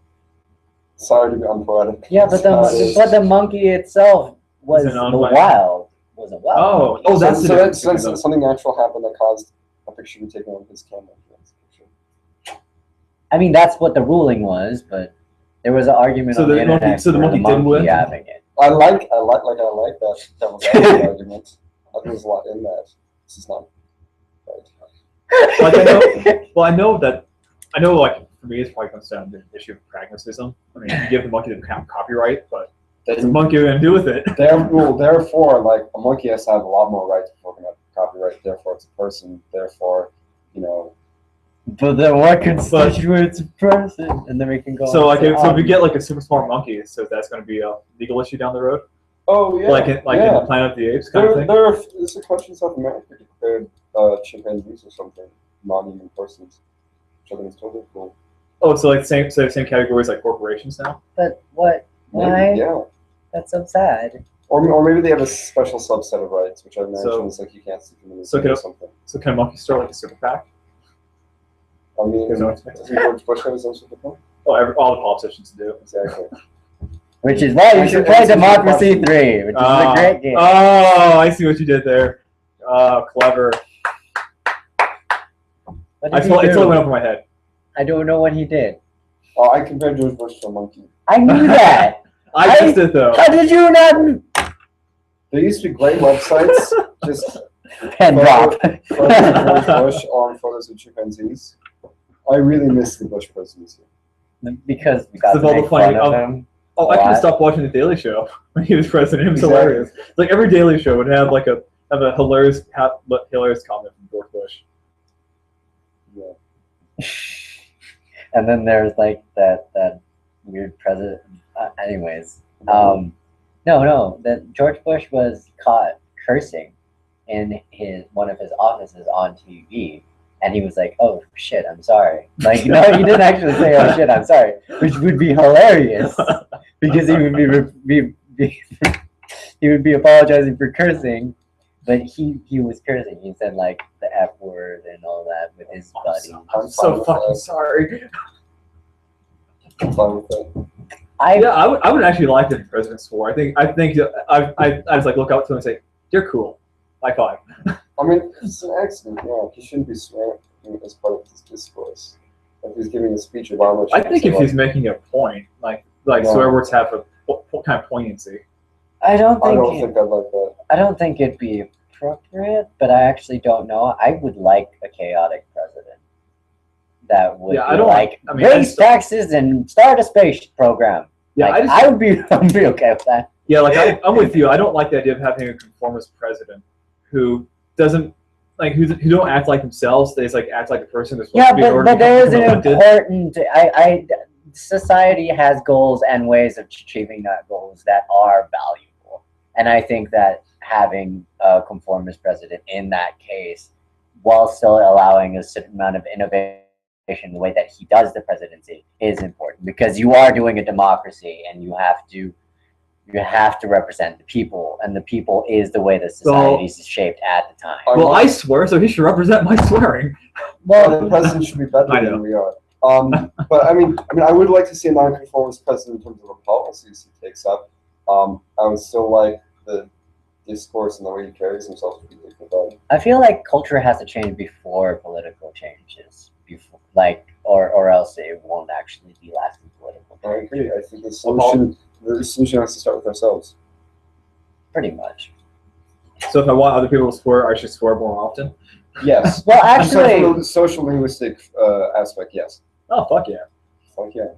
Sorry to be unpoetic. Yeah, but the monkey itself was Is it the unplayed? wild. Wasn't wild. Oh, that's so the that's something natural happened that caused a picture to be taken of his camera. I mean, that's what the ruling was, but there was an argument So on the the monkey- internet so the for monkey did win? having it. I like that devil's advocate argument. There's a lot in that. This is not right. Well, I know, like, for me, it's probably comes down to the issue of pragmatism. I mean, you give the monkey the copyright, but what's the monkey going to do with it? Therefore, like, a monkey has to have a lot more rights before it can have copyright. Therefore, it's a person. Therefore, you know. But then what constitutes a person? And then we can go So, on like, and say, if we get, like, a super smart monkey, so that's going to be a legal issue down the road? Oh, yeah. Like in the Planet of the Apes kind of thing? There's a country in South America declared chimpanzees or something, non-human persons, which I think is totally cool. Oh, so, like, same categories like corporations now? But what? Why? Maybe, yeah. That's so sad. Or maybe they have a special subset of rights, which I imagine So- is like you can't see them in the so or something. So can a monkey start, like, a super PAC? I mean, There's no doesn't George Bush have his own super PAC? Oh, all the politicians do. Exactly. Which is why you should play Democracy 3, which is a great game. Oh, I see what you did there. Oh, clever. What I did he totally do? went over my head. I don't know what he did. Oh, I compared George Bush to a monkey. I knew that. I just did, though. How did you not? There used to be great websites, just Pen drop. photos of George Bush on photos of chimpanzees. I really miss the Bush presidency. Because we got It's to all the make fun funny- of him. Oh, I What? couldn't stop watching The Daily Show when he was president. It was Exactly. hilarious. It's like every Daily Show would have like a hilarious comment from George Bush. Yeah. And then there's like that weird president. Anyways, no, that George Bush was caught cursing in one of his offices on TV, and he was like, "Oh shit, I'm sorry." Like, no, he didn't actually say, "Oh shit, I'm sorry," which would be hilarious because he would be he would be apologizing for cursing, but he was cursing. He said like the F word and all that with his buddy. I'm so fucking sorry. I'm fine with that. I would actually like him President Swore. I think I just like look up to him and say, "You're cool." High five. I mean, it's an accident. Yeah, he shouldn't be swearing as part of his discourse. If he's giving a speech of how much. I think if he's making a point, like No. swear words have a what kind of poignancy. I don't I think don't think I'd like that. I don't think it'd be appropriate, but I actually don't know. I would like a chaotic president that would Yeah, I be don't- like I mean, raise taxes and start a space program. Yeah, Like, I would be okay with that. Yeah, like I'm with you. I don't like the idea of having a conformist president who doesn't like who don't act like themselves. They just like act like a person that's supposed Yeah, to be in order but to there is become an elected. important. Society has goals and ways of achieving that goals that are valuable, and I think that having a conformist president in that case, while still allowing a certain amount of innovation in the way that he does the presidency, is important because you are doing a democracy and you have to represent the people, and the people is the way the society is shaped at the time. Well, I swear, so he should represent my swearing. Well, the president should be better I know. than we are. But I mean, I would like to see a nonconformist president in terms of the policies he takes up. I would still like the discourse and the way he carries himself to be different. I feel like culture has to change before political changes, or else it won't actually be lasting political I change. agree. I think the solution has to start with ourselves. Pretty much. So if I want other people to swear, I should swear more often. Yes. Well, Aside actually, from the social linguistic aspect, yes. Oh fuck yeah! Like, yeah.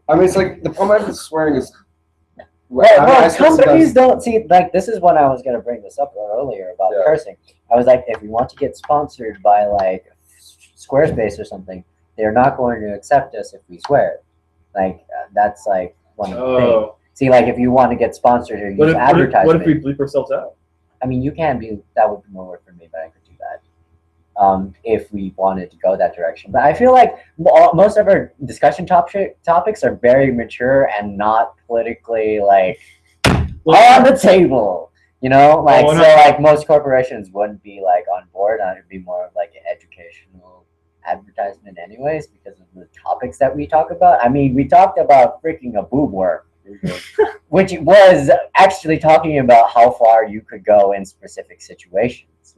I mean, it's like the problem I have with swearing is. companies don't see, like, this is when I was going to bring this up earlier about Yeah. cursing. I was like, if we want to get sponsored by like Squarespace or something, they're not going to accept us if we swear. Like, that's like one of the things. Oh, See, like, if you want to get sponsored or use advertising, what if we bleep ourselves out? I mean, you can be, that would be more work for me, but I could do that if we wanted to go that direction. But I feel like most of our discussion topics are very mature and not politically, like, on the table. You know, like Oh, so, no. like most corporations wouldn't be like on board. It'd be more of like an educational advertisement, anyways, because of the topics that we talk about. I mean, we talked about freaking a boob worm, which was actually talking about how far you could go in specific situations,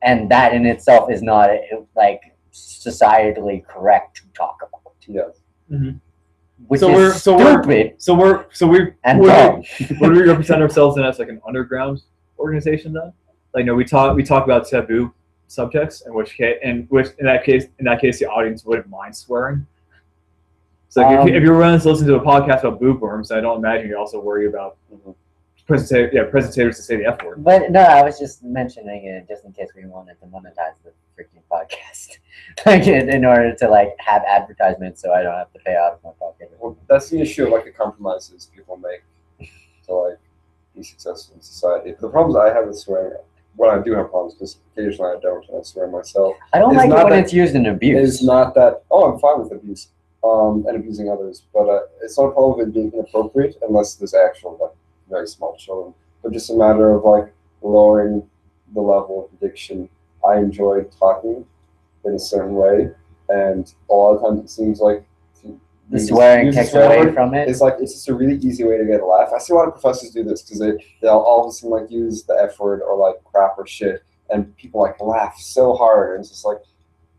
and that in itself is not like societally correct to talk about. Yes. Which So is we're- so we're- stupid So we and would dumb. would we represent ourselves in as like an underground organization then? Like, no, we talk about taboo subjects, in in that case the audience wouldn't mind swearing. So if you're willing to listen to a podcast about boob worms, I don't imagine you also worry about presentators to say the F word. But no, I was just mentioning it just in case we wanted to monetize the freaking podcast, like in order to like have advertisements, so I don't have to pay out of my pocket. Well, that's the issue of like the compromises people make to like be successful in society. The problems I have with swearing, when I do have problems, because occasionally I don't, and I swear myself, I don't It's like it not when that- it's used in abuse. is not that, oh, I'm fine with abuse and abusing others, but it's not a problem with it being inappropriate unless there's actual like very small children, but just a matter of like lowering the level of addiction. I enjoy talking in a certain way, and a lot of times it seems like The swearing use a takes swear away word. from it. It's like it's just a really easy way to get a laugh. I see a lot of professors do this because they'll all of a sudden like use the F word or like crap or shit, and people like laugh so hard, and it's just like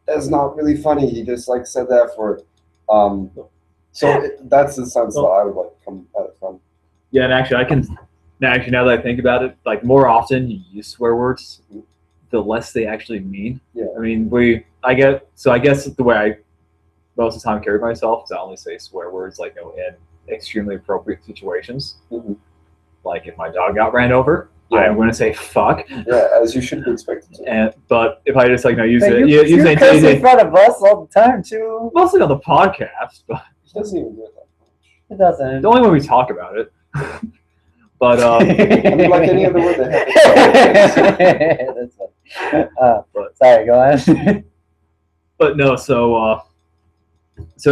that's not really funny. He just like said the F word. That's the sense that I would like come at it from. Yeah, and actually, now that I think about it, like more often you use swear words, the less they actually mean. Yeah. I mean, I guess the way I most of the time carry myself is I only say swear words like in extremely appropriate situations. Mhm. Like if my dog got ran over, Yeah. I'm going to say fuck. Yeah, as you should be expected to. But if I just use But it, you use curse in it front of us all the time too. mostly on the podcast, but He doesn't even do it that much. It doesn't. only when we talk about it. But I mean, like any other word they have. That's fine. Sorry, go on. But no, so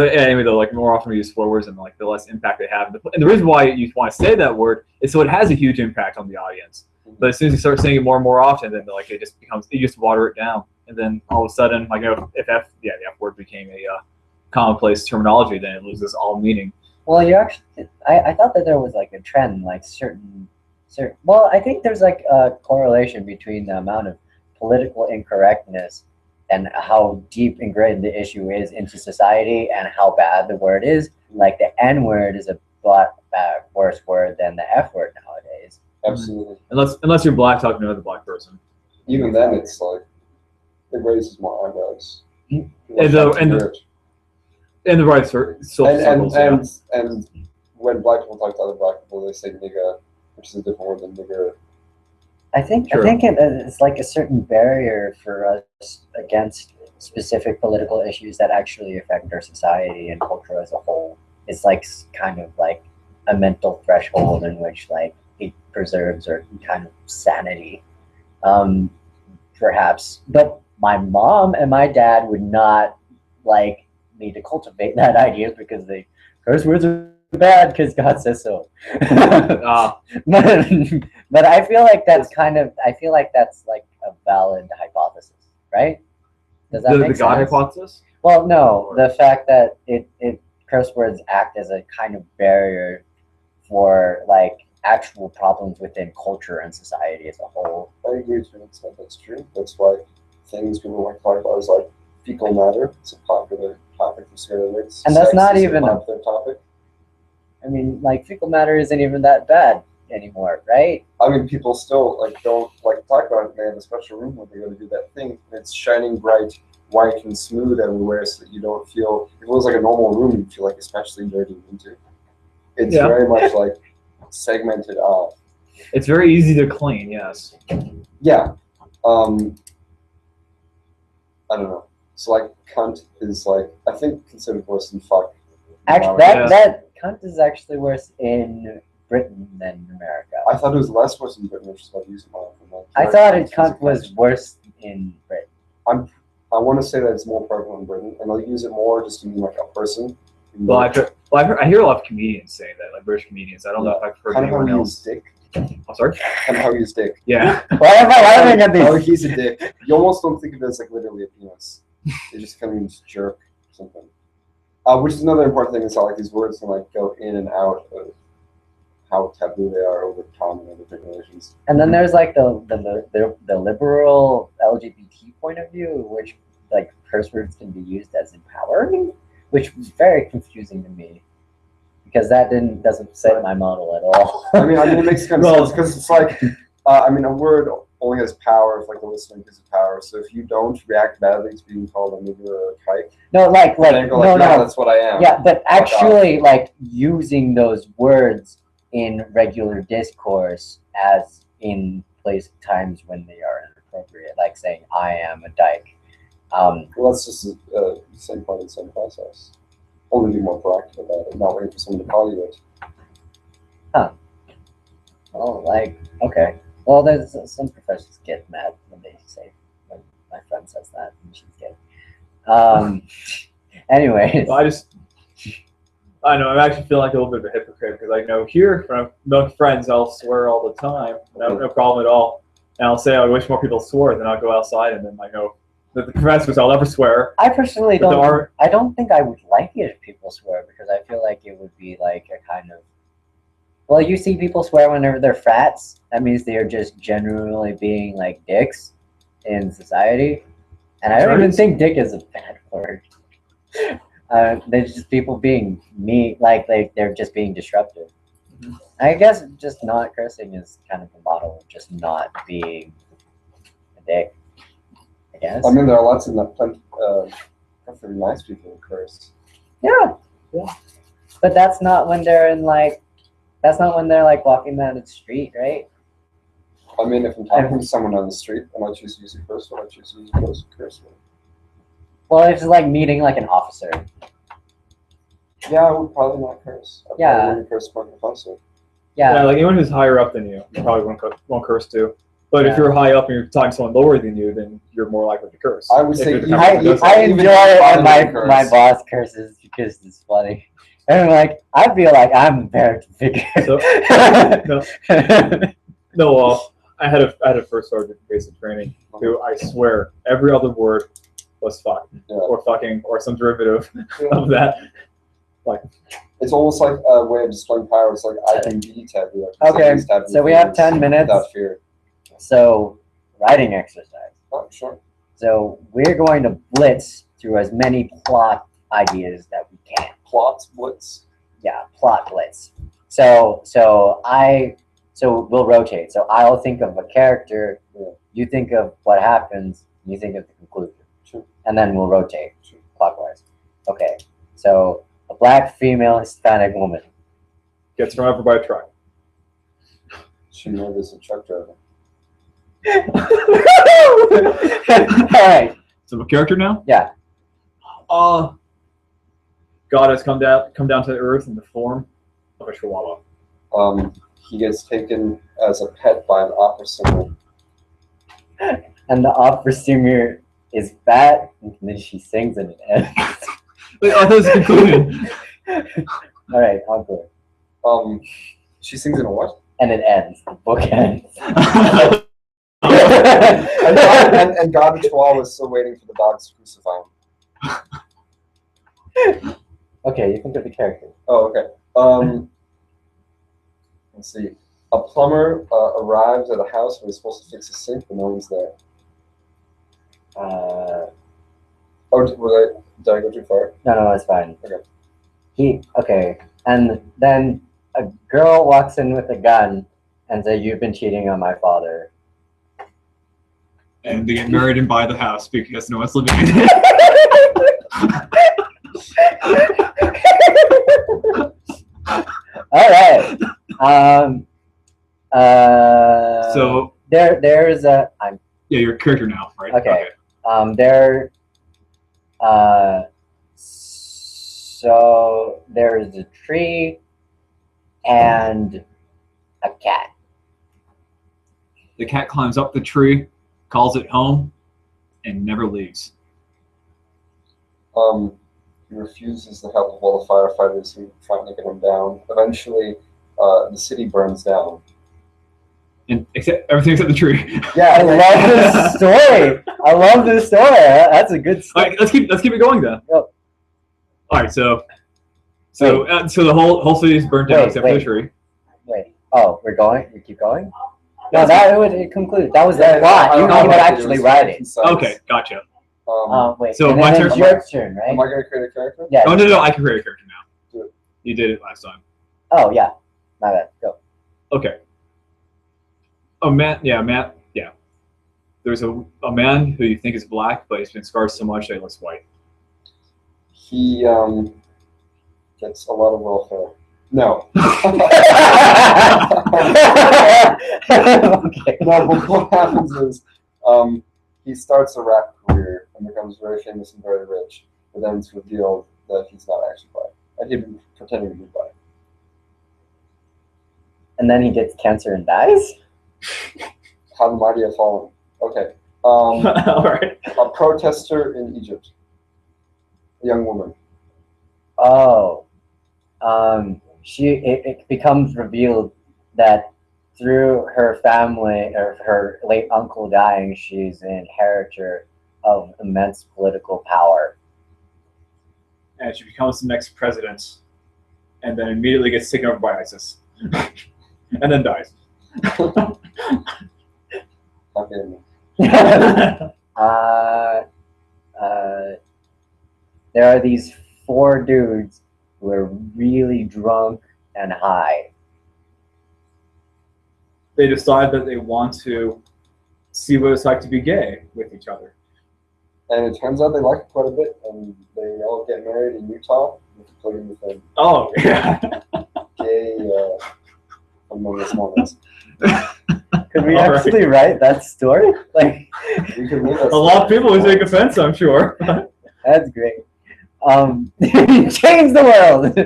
anyway, though, like more often we use swear words and like the less impact they have. And the reason why you want to say that word is so it has a huge impact on the audience. But as soon as you start saying it more and more often, then like it just becomes you just water it down, and then all of a sudden, like if the F word became a commonplace terminology, then it loses all meaning. Well, you actually, I thought that there was like a trend, like certain. Well, I think there's like a correlation between the amount of political incorrectness and how deep ingrained the issue is into society and how bad the word is. Like the N word is a lot worse word than the F word nowadays. Absolutely. Unless you're black talking to another black person. Even then, it's like it raises more eyebrows. And the right social circles. And when black people talk to other black people, they say nigga, which is a different word than nigger. I think Sure. it's like a certain barrier for us against specific political issues that actually affect our society and culture as a whole. It's like kind of like a mental threshold in which like it preserves our kind of sanity, perhaps. But my mom and my dad would not like me to cultivate that idea because the curse words are bad because God says so. But I feel like that's like a valid hypothesis, right? Does that the make God sense? hypothesis. Well, no, the fact that it curse words act as a kind of barrier for like actual problems within culture and society as a whole. I agree to an extent. That's true. That's why things people like to talk about is like fecal matter. It's a popular topic for certain. And that's not even a- popular topic. I mean, like fecal matter isn't even that bad anymore, right? I mean, people still like don't like to talk about it. They have a special room where they're going to do that thing. And it's shining bright, white, and smooth everywhere, so that you don't feel. If it was like a normal room, you'd feel like especially dirty into. It's Yeah. very much like segmented off. It's very easy to clean. Yes. Yeah. I don't know. So like cunt is like I think considered worse than fuck. Actually, Yeah. that cunt is actually worse in Britain than America. I thought it was less worse in Britain, which is why I use it more often. Like, I thought cunt was worse in Britain. I want to say that it's more prevalent in Britain, and I'll use it more just to mean like a person. Well, I hear a lot of comedians saying that, like British comedians. I don't know if I've heard kind of how anyone we use else. dick. I'm sorry. And how he's dick. Yeah. Why am I laughing at Oh, these? he's a dick. You almost don't think of it as like literally a penis. It just kind of means jerk or something. Which is another important thing is how like these words can like go in and out of how taboo they are over time and other different religions. And then there's like the liberal LGBT point of view, which like curse words can be used as empowering, which was very confusing to me because that doesn't fit my model at all. I mean, it makes kind of Well- sense because it's like, I mean, a word only has power if like the listener gives it power. So if you don't react badly to being called a nigger or a kike, No, like then go like, no, yeah, no. that's what I am. Yeah, but actually, like using those words in regular discourse, as in times when they are inappropriate, like saying "I am a dyke." Well, that's just the same part of the same process. Only be more proactive about it, not waiting for someone to call you it. Oh, like okay. Well, there's some professors get mad when they say when my friend says that and she's gay. Anyways, Well, I know, I actually feel like a little bit of a hypocrite because I know here from among friends I'll swear all the time, no problem at all. And I'll say I wish more people swore, then I'll go outside and then I know that the professors I'll never swear. I personally But there don't. are- I don't think I would like it if people swear because I feel like it would be like a kind of. Well, you see people swear whenever they're frats. That means they are just generally being like dicks in society, and I don't even think dick is a bad word. They're just people being mean, like they're just being disruptive. Mhm. I guess just not cursing is kind of the model of just not being a dick. I guess. I mean, there are lots of perfectly nice people who curse. Yeah. But that's not when they're in like. That's not when they're like walking down the street, right? I mean, if I'm talking to someone on the street and I choose to use a curse word, I choose to use a curse word. Well, it's like meeting like an officer. Yeah, I would probably not curse. I Yeah. probably wouldn't curse my professor. Yeah, Yeah. like anyone who's higher up than you probably won't curse too. But if Yeah. you're high up and you're talking to someone lower than you, then you're more likely to curse. I would If say you're the even- kind of person who does I that. even enjoy it when father curse. my boss curses because it's funny. And like I feel like I'm a parent figure. No, I had a first sergeant in basic training who I swear every other word was fuck Yeah. or fucking or some derivative Yeah. of that. It's almost like a way of displaying power. It's like I can be taboo. I can say Okay, these taboo so we have things 10 minutes. without fear. So writing exercise. Oh, sure. So we're going to blitz through as many plot ideas that we can. Plots, blitz. Yeah, plot blitz. So we'll rotate. So I'll think of a character, you think of what happens, you think of the conclusion. Sure. And then we'll rotate Sure. clockwise. Okay. So a black female Hispanic woman. Gets run over by a truck. She murders a truck driver. Alright. So a character now? Yeah. God has come down to earth in the form of a chihuahua. He gets taken as a pet by an opera singer. And the opera singer is fat, and then she sings and it ends. Wait, I thought it was a conclusion. Alright, I'll go. She sings in a what? And it ends. The book ends. And God the Chihuahua was still waiting for the dogs to crucify him. Okay, you think of the character. Oh, okay. Let's see. A plumber arrives at a house where he's supposed to fix a sink, but no one's there. Oh, did I go too far? No, it's fine. Okay. Okay. And then a girl walks in with a gun and says, "You've been cheating on my father." And they get married and buy the house because no one's living in it. All right. So there's a yeah, you're a character now, right? Okay. So there's a tree and a cat. The cat climbs up the tree, calls it home, and never leaves. He refuses the help of all the firefighters who try to get him down. Eventually, the city burns down. and except everything except the tree. Yeah, I love this story. I love this story. That's a good All story. right, let's keep it going then. Yep. All right, so the whole city is burnt down Wait, except for the wait. tree. Wait. Oh, we're going? We keep going? No, that would conclude. That was the Yeah, plot. I You don't know would about actually the write it. concise. Okay, gotcha. Wait. So and my then turn? it's your turn, right? Am I going to create a character? Yeah. Oh no, I can create a character now. Do it. You did it last time. Oh, yeah. My bad. Go. Okay. Matt. There's a man who you think is black, but he's been scarred so much that he looks white. He gets a lot of welfare. No. Okay. No, but what happens is he starts a rap career and becomes very famous and very rich, but then it's revealed that he's not actually black. And he'd been pretending to be black. And then he gets cancer and dies? How the mighty have fallen. Okay. All right. A protester in Egypt. A young woman. Oh. It becomes revealed that through her family or her late uncle dying, she's an inheritor of immense political power. And she becomes the next president, and then immediately gets taken over by ISIS, and then dies. Okay. There are these 4 dudes who are really drunk and high. They decide that they want to see what it's like to be gay with each other. And it turns out they like it quite a bit, and they all get married in Utah, including with a Oh, yeah. gay among us Mormons. Could we All actually write that story? Like, We can make that A lot of story. people would take offense, I'm sure. that's great. Change the world.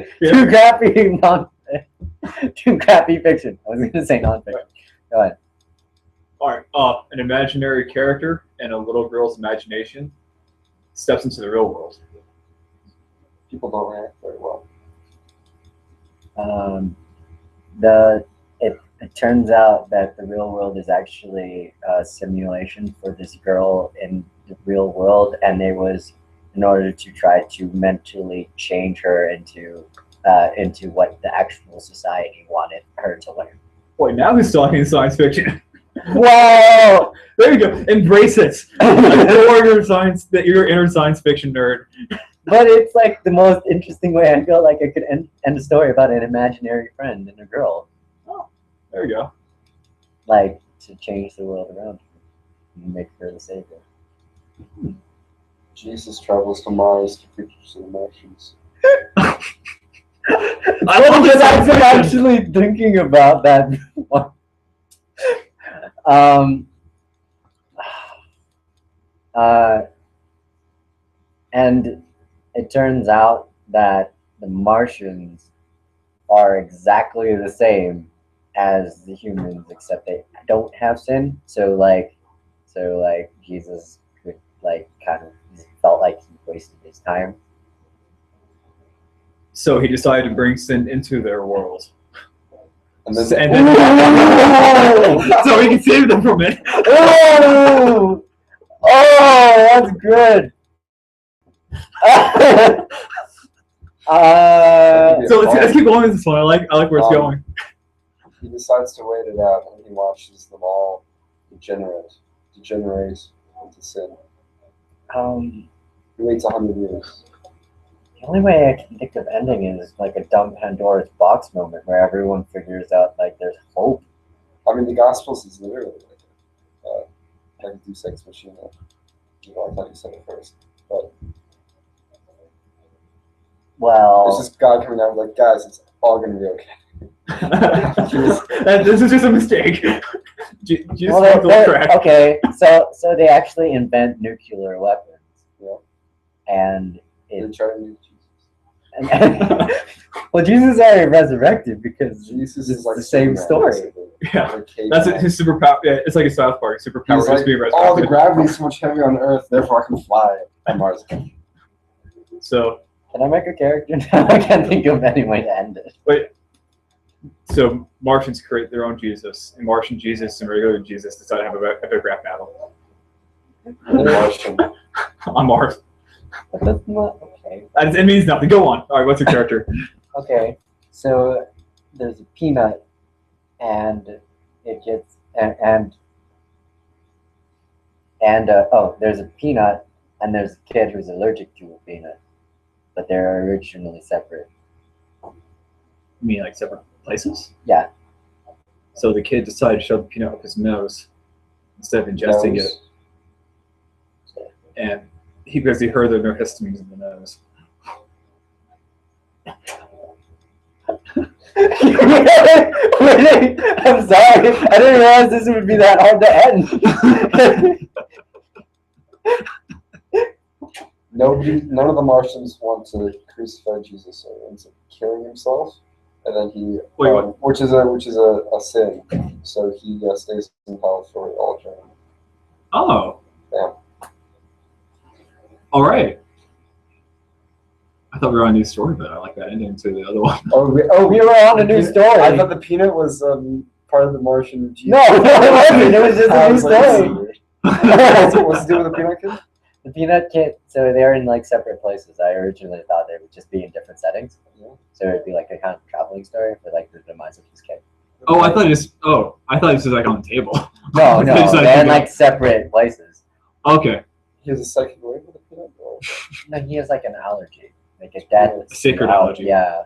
Too crappy fiction. I was gonna say non-fiction. Go ahead. All right. An imaginary character in a little girl's imagination steps into the real world. People don't react very well. It turns out that the real world is actually a simulation for this girl in the real world, and it was in order to try to mentally change her into what the actual society wanted her to learn. Boy, now who's talking science fiction? Whoa! There you go. Embrace it. Adore your inner science fiction nerd. But it's like the most interesting way. I feel like I could end a story about an imaginary friend and a girl, There you go. like to change the world around her and make her the savior. Jesus travels to Mars to preach to the Martians. I love this I've been fiction. actually thinking about that. And it turns out that the Martians are exactly the same as the humans, except they don't have sin. So Jesus could kind of felt like he wasted his time. So he decided to bring sin into their world. And then So he can save them from it. Oh, that's good. So let's keep going with this one. I like where it's going. he decides to wait it out, and he watches them all degenerate into sin. He waits 100 years. The only way I can think of ending is like a dumb Pandora's box moment where everyone figures out like there's hope. I mean, the Gospels is literally like a Deus Ex Machina. I thought you said it first, but Well, there's this guy coming out like, guys, it's all gonna be okay. This is just a mistake. Jesus well, fucked the track. okay, so they actually invent nuclear weapons. Yeah. And They it try to meet Jesus. well, Jesus already resurrected because Jesus it's is like the same Superman, story. basically. Yeah. Like caveman. That's it, his superpower. Yeah, it's like a South Park superpower. He's Just like, being oh, the resurrected. gravity's so much heavier on Earth, therefore I can fly on Mars. So Can I make a character now? I can't think of any way to end it. wait, So Martians create their own Jesus, and Martian Jesus and regular Jesus decide to have a epic rap battle Martian. on Mars. But that's not okay. It means nothing. Go on. All right, what's your character? Okay, so there's a peanut, and it gets there's a peanut, and there's a kid who's allergic to a peanut, but they're originally separate. You mean like separate places? Yeah. So the kid decided to shove the peanut up his nose instead of ingesting it, and because he heard there were no histamines in the nose. Really? I'm sorry. I didn't realize this would be that hard to end. None of the Martians want to crucify Jesus, so he ends up killing himself, and then he, which is a sin. So he stays in hell for all eternity. Oh. Yeah. All right. I thought we were on a new story, but I like that ending to the other one. We were on a new story. I thought the peanut was part of the Martian Jesus. No, it wasn't. It was just a new story. What's to do with the peanut kid? The peanut kid. So they're in like separate places. I originally thought they would just be in different settings. Yeah. So it'd be like a kind of traveling story for like the demise of his kid. Oh, I thought this was like on the table. No, It's like- they're in like separate places. Okay. He has a second wave with the peanut. Or? No, he has like an allergy, like a death. A sacred allergy. Yeah,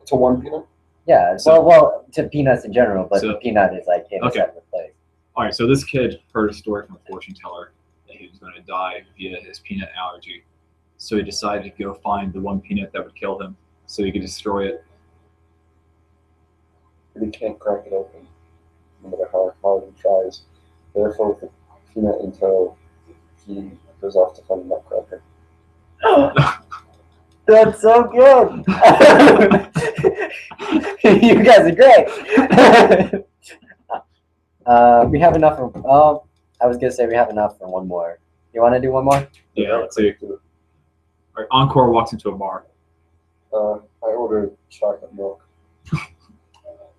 To one peanut. yeah. So- well, to peanuts in general, but So- the peanut is like in a Okay. separate place. All right. So this kid heard a story from a fortune teller that he was going to die via his peanut allergy. So he decided to go find the one peanut that would kill him, so he could destroy it. But he can't crack it open, no matter how hard he tries. Therefore, with the peanut in tow, he goes off to find a nutcracker. That's so good. You guys are great. We have enough for. I was gonna say we have enough for one more. You want to do one more? Yeah. Let's see. All right. Encore walks into a bar. I ordered chocolate milk.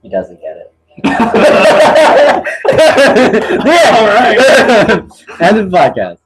He doesn't get it. All right. End of the podcast.